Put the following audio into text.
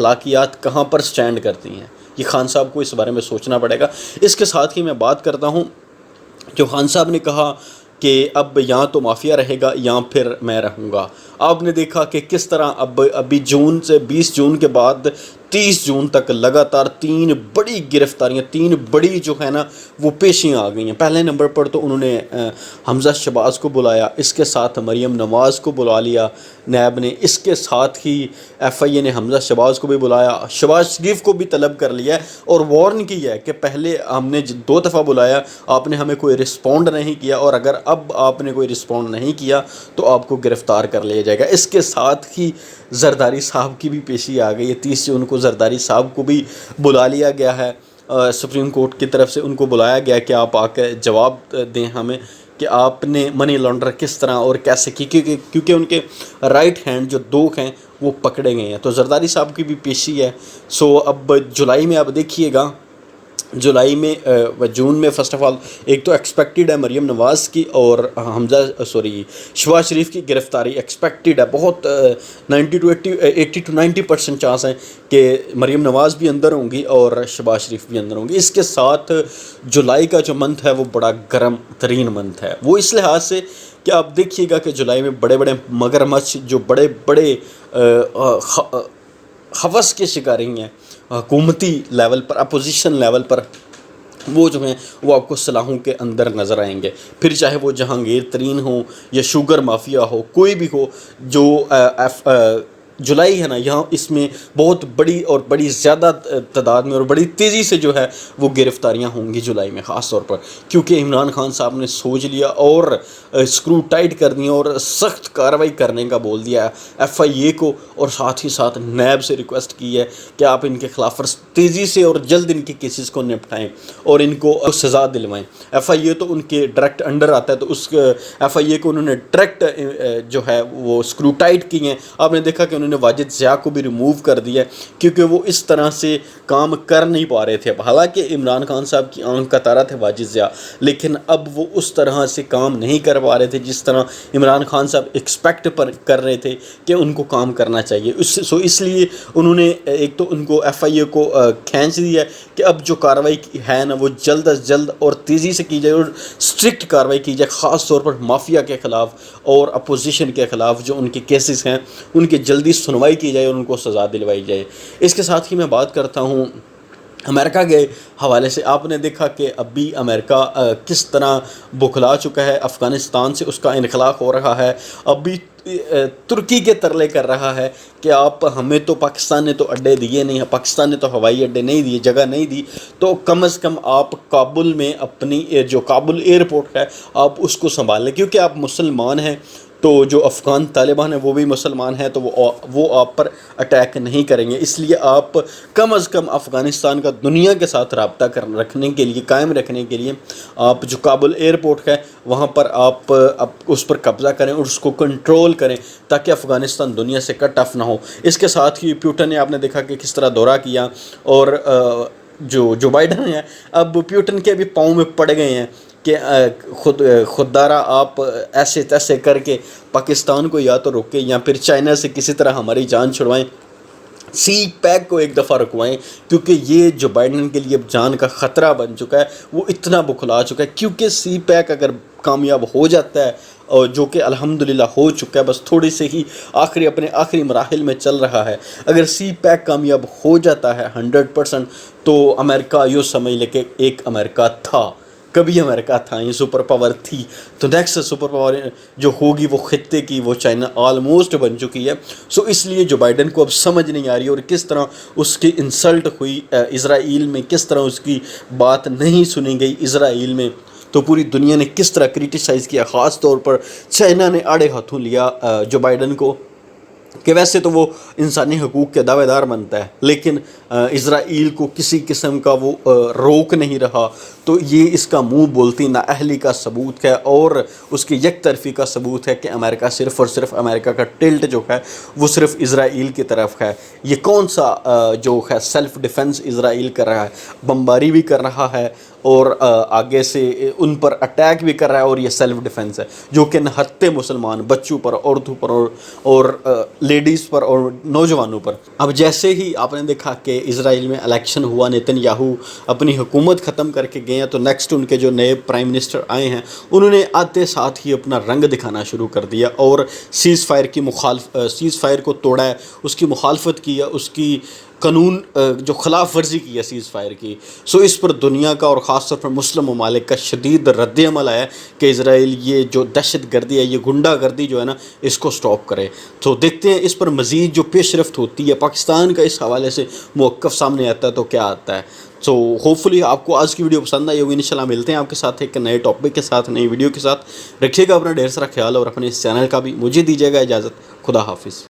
اخلاقیات کہاں پر سٹینڈ کرتی ہیں، یہ خان صاحب کو اس بارے میں سوچنا پڑے گا۔ اس کے ساتھ ہی میں بات کرتا ہوں، جو خان صاحب نے کہا کہ اب یہاں تو مافیا رہے گا یا پھر میں رہوں گا۔ آپ نے دیکھا کہ کس طرح ابھی جون سے 20 جون کے بعد 30 جون تک لگاتار 3 بڑی گرفتاریاں، 3 بڑی جو ہے نا وہ پیشیاں آ گئی ہیں۔ پہلے نمبر پر تو انہوں نے حمزہ شہباز کو بلایا، اس کے ساتھ مریم نواز کو بلا لیا نیب نے، اس کے ساتھ ہی ایف آئی اے نے حمزہ شہباز کو بھی بلایا، شہباز شریف کو بھی طلب کر لیا ہے اور وارن کیا ہے کہ پہلے ہم نے 2 دفعہ بلایا، آپ نے ہمیں کوئی رسپونڈ نہیں کیا، اور اگر اب آپ نے کوئی رسپونڈ نہیں کیا تو آپ کو گرفتار کر لیا جائے گا۔ اس کے ساتھ ہی زرداری صاحب کی بھی پیشی آ گئی ہے، 30 سے ان کو زرداری صاحب کو بھی بلا لیا گیا ہے، سپریم کورٹ کی طرف سے ان کو بلایا گیا کہ آپ آ کے جواب دیں ہمیں کہ آپ نے منی لانڈر کس طرح اور کیسے کی، کیونکہ ان کے رائٹ ہینڈ جو 2 ہیں وہ پکڑے گئے ہیں، تو زرداری صاحب کی بھی پیشی ہے۔ سو اب جولائی میں آپ دیکھیے گا، جولائی میں جون میں فرسٹ آف آل ایک تو ایکسپیکٹڈ ہے مریم نواز کی اور شہباز شریف کی گرفتاری ایکسپیکٹڈ ہے، بہت 80 to 90% چانس ہیں کہ مریم نواز بھی اندر ہوں گی اور شہباز شریف بھی اندر ہوں گی۔ اس کے ساتھ جولائی کا جو منتھ ہے وہ بڑا گرم ترین منتھ ہے، وہ اس لحاظ سے کہ آپ دیکھیے گا کہ جولائی میں بڑے بڑے مگرمچھ جو بڑے بڑے ہوس کے شکاری ہیں حکومتی لیول پر، اپوزیشن لیول پر، وہ جو ہیں وہ آپ کو سلاخوں کے اندر نظر آئیں گے، پھر چاہے وہ جہانگیر ترین ہو یا شوگر مافیا ہو، کوئی بھی ہو، جو جولائی ہے نا، یہاں اس میں بہت بڑی اور بڑی زیادہ تعداد میں اور بڑی تیزی سے جو ہے وہ گرفتاریاں ہوں گی جولائی میں، خاص طور پر کیونکہ عمران خان صاحب نے سوچ لیا اور اسکرو ٹائٹ کر دیا اور سخت کارروائی کرنے کا بول دیا ہے ایف آئی اے کو، اور ساتھ ہی ساتھ نیب سے ریکویسٹ کی ہے کہ آپ ان کے خلاف تیزی سے اور جلد ان کے کیسز کو نپٹائیں اور ان کو سزا دلوائیں۔ ایف آئی اے تو ان کے ڈائریکٹ انڈر آتا ہے، تو اس ایف آئی اے کو انہوں نے ڈائریکٹ جو ہے وہ اسکرو ٹائٹ کی ہیں۔ آپ نے دیکھا کہ انہوں نے واجد ضیاء کو بھی ریموو کر دیا کیونکہ وہ اس طرح سے کام کر نہیں پا رہے تھے، حالانکہ عمران خان صاحب کی آنکھ کا تارا تھے واجد ضیاء، لیکن اب وہ اس طرح سے کام نہیں کر پا رہے تھے جس طرح عمران خان صاحب ایکسپیکٹ کر رہے تھے کہ ان کو کام کرنا چاہیے۔ اس لیے انہوں نے ایک تو ان کو ایف آئی اے کو کھینچ دیا کہ اب جو کارروائی ہے نا وہ جلد از جلد اور تیزی سے کی جائے اور اسٹرکٹ کارروائی کی جائے، خاص طور پر مافیا کے خلاف اور اپوزیشن کے خلاف جو ان کے کیسز ہیں ان کی جلدی سنوائی کی جائے اور ان کو سزا دلوائی جائے۔ اس کے ساتھ ہی میں بات کرتا ہوں امریکہ کے حوالے سے۔ آپ نے دیکھا کہ ابھی امریکہ کس طرح بکھلا چکا ہے، افغانستان سے اس کا انخلا ہو رہا ہے، ابھی ترکی کے ترلے کر رہا ہے کہ آپ ہمیں تو پاکستان نے تو اڈے دیے نہیں، پاکستان نے تو ہوائی اڈے نہیں دیے، جگہ نہیں دی، تو کم از کم آپ کابل میں اپنی جو کابل ایئرپورٹ ہے آپ اس کو سنبھال لیں، کیونکہ آپ مسلمان ہیں تو جو افغان طالبان ہیں وہ بھی مسلمان ہیں، تو وہ آپ پر اٹیک نہیں کریں گے، اس لیے آپ کم از کم افغانستان کا دنیا کے ساتھ رابطہ رکھنے کے لیے، قائم رکھنے کے لیے آپ جو کابل ایئرپورٹ ہے وہاں پر آپ اس پر قبضہ کریں اور اس کو کنٹرول کریں تاکہ افغانستان دنیا سے کٹ آف نہ ہو۔ اس کے ساتھ ہی پیوٹن نے آپ نے دیکھا کہ کس طرح دورہ کیا، اور جو بائیڈن ہے اب پیوٹن کے بھی پاؤں میں پڑ گئے ہیں کہ خوددارہ آپ ایسے تیسے کر کے پاکستان کو یا تو روکیں یا پھر چائنا سے کسی طرح ہماری جان چھڑوائیں، سی پیک کو ایک دفعہ رکوائیں، کیونکہ یہ جو بائیڈن کے لیے جان کا خطرہ بن چکا ہے، وہ اتنا بکھلا چکا ہے، کیونکہ سی پیک اگر کامیاب ہو جاتا ہے اور جو کہ الحمدللہ ہو چکا ہے، بس تھوڑی سے ہی اپنے آخری مراحل میں چل رہا ہے، اگر سی پیک کامیاب ہو جاتا ہے 100% تو امریکہ یوں سمجھ لے کہ ایک امریکہ تھا، کبھی امریکہ تھا، یہ سپر پاور تھی، تو نیکسٹ سپر پاور جو ہوگی وہ خطے کی وہ چائنا آلموسٹ بن چکی ہے۔ سو اس لیے جو بائیڈن کو اب سمجھ نہیں آ رہی اور کس طرح اس کی انسلٹ ہوئی اسرائیل میں، کس طرح اس کی بات نہیں سنی گئی اسرائیل میں، تو پوری دنیا نے کس طرح کرٹیسائز کیا، خاص طور پر چائنا نے آڑے ہاتھوں لیا جو بائیڈن کو، کہ ویسے تو وہ انسانی حقوق کے دعوے دار بنتا ہے لیکن اسرائیل کو کسی قسم کا وہ روک نہیں رہا، تو یہ اس کا منہ بولتی نااہلی کا ثبوت ہے اور اس کی یک طرفی کا ثبوت ہے کہ امریکہ صرف اور صرف امریکہ کا ٹلٹ جو ہے وہ صرف اسرائیل کی طرف ہے۔ یہ کون سا جو ہے سیلف ڈیفنس اسرائیل کر رہا ہے، بمباری بھی کر رہا ہے اور آگے سے ان پر اٹیک بھی کر رہا ہے، اور یہ سیلف ڈیفنس ہے جو کہ نہتے مسلمان بچوں پر، عورتوں پر اور لیڈیز پر اور نوجوانوں پر۔ اب جیسے ہی آپ نے دیکھا کہ اسرائیل میں الیکشن ہوا، نیتن یاہو اپنی حکومت ختم کر کے گئے ہیں، تو نیکسٹ ان کے جو نئے پرائم منسٹر آئے ہیں انہوں نے آتے ساتھ ہی اپنا رنگ دکھانا شروع کر دیا اور سیز فائر کو توڑا ہے، اس کی مخالفت کی ہے، اس کی قانون جو خلاف ورزی کی ہے سیز فائر کی۔ سو اس پر دنیا کا اور خاص طور پر مسلم ممالک کا شدید رد عمل ہے کہ اسرائیل یہ جو دہشت گردی ہے، یہ غنڈہ گردی جو ہے نا، اس کو سٹاپ کرے۔ تو دیکھتے ہیں اس پر مزید جو پیش رفت ہوتی ہے، پاکستان کا اس حوالے سے موقف سامنے آتا ہے تو کیا آتا ہے۔ سو ہوپفلی آپ کو آج کی ویڈیو پسند آئی ہوگی۔ انشاءاللہ ملتے ہیں آپ کے ساتھ ایک نئے ٹاپک کے ساتھ، نئی ویڈیو کے ساتھ۔ رکھیے گا اپنا ڈھیر سارا خیال اور اپنے اس چینل کا بھی۔ مجھے دیجیے گا اجازت۔ خدا حافظ۔